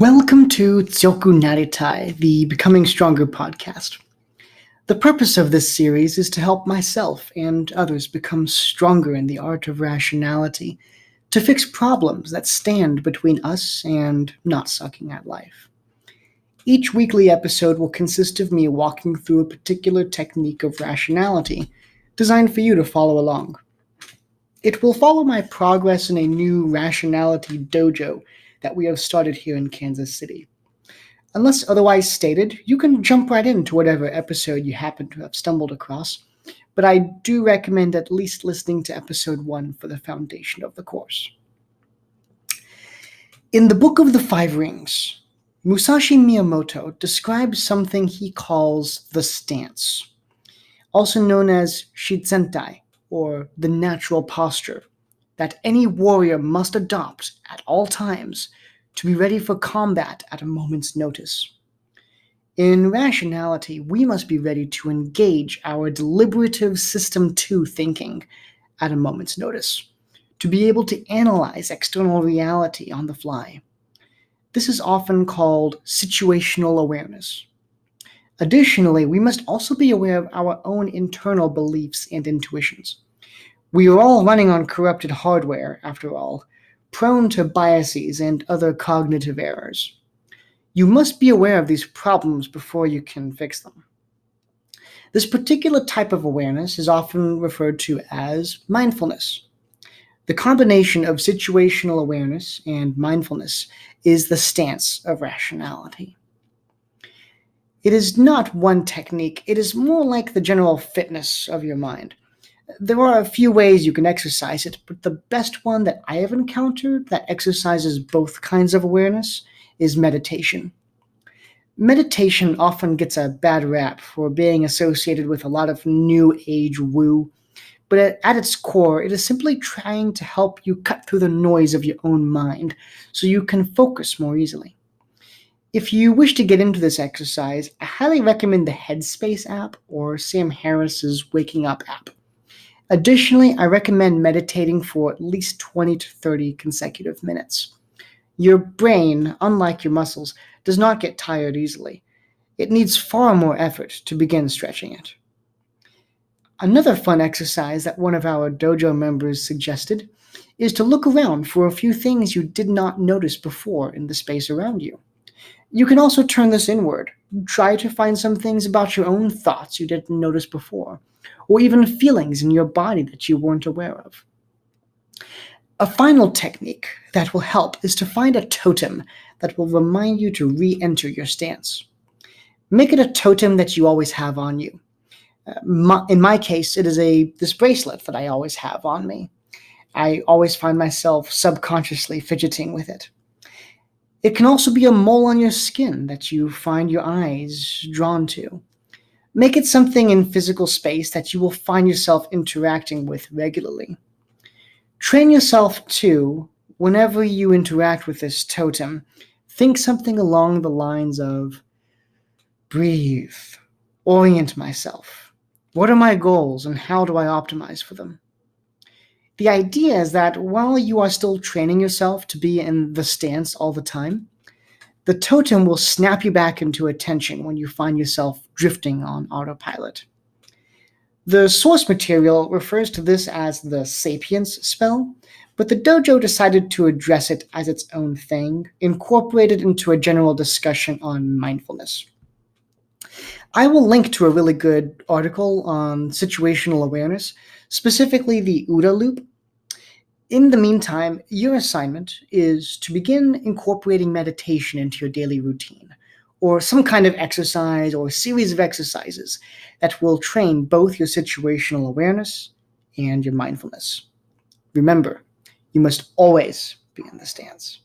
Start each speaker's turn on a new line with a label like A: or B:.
A: Welcome to Tsuyoku Naritai, the Becoming Stronger podcast. The purpose of this series is to help myself and others become stronger in the art of rationality, to fix problems that stand between us and not sucking at life. Each weekly episode will consist of me walking through a particular technique of rationality, designed for you to follow along. It will follow my progress in a new rationality dojo that we have started here in Kansas City. Unless otherwise stated, you can jump right into whatever episode you happen to have stumbled across, but I do recommend at least listening to episode 1 for the foundation of the course. In the Book of the Five Rings, Musashi Miyamoto describes something he calls the stance, also known as shizentai, or the natural posture, that any warrior must adopt at all times to be ready for combat at a moment's notice. In rationality, we must be ready to engage our deliberative System 2 thinking at a moment's notice, to be able to analyze external reality on the fly. This is often called situational awareness. Additionally, we must also be aware of our own internal beliefs and intuitions. We are all running on corrupted hardware, after all, prone to biases and other cognitive errors. You must be aware of these problems before you can fix them. This particular type of awareness is often referred to as mindfulness. The combination of situational awareness and mindfulness is the stance of rationality. It is not one technique, it is more like the general fitness of your mind. There are a few ways you can exercise it, but the best one that I have encountered that exercises both kinds of awareness is meditation. Meditation often gets a bad rap for being associated with a lot of new age woo, but at its core, it is simply trying to help you cut through the noise of your own mind so you can focus more easily. If you wish to get into this exercise, I highly recommend the Headspace app or Sam Harris's Waking Up app. Additionally, I recommend meditating for at least 20 to 30 consecutive minutes. Your brain, unlike your muscles, does not get tired easily. It needs far more effort to begin stretching it. Another fun exercise that one of our dojo members suggested is to look around for a few things you did not notice before in the space around you. You can also turn this inward. Try to find some things about your own thoughts you didn't notice before, or even feelings in your body that you weren't aware of. A final technique that will help is to find a totem that will remind you to re-enter your stance. Make it a totem that you always have on you. In my case, it is this bracelet that I always have on me. I always find myself subconsciously fidgeting with it. It can also be a mole on your skin that you find your eyes drawn to. Make it something in physical space that you will find yourself interacting with regularly. Train yourself to, whenever you interact with this totem, think something along the lines of, breathe, orient myself. What are my goals and how do I optimize for them? The idea is that while you are still training yourself to be in the stance all the time, the totem will snap you back into attention when you find yourself drifting on autopilot. The source material refers to this as the Sapience spell, but the dojo decided to address it as its own thing, incorporated into a general discussion on mindfulness. I will link to a really good article on situational awareness, specifically the OODA Loop. In the meantime, your assignment is to begin incorporating meditation into your daily routine, or some kind of exercise or series of exercises that will train both your situational awareness and your mindfulness. Remember, you must always be in the stance.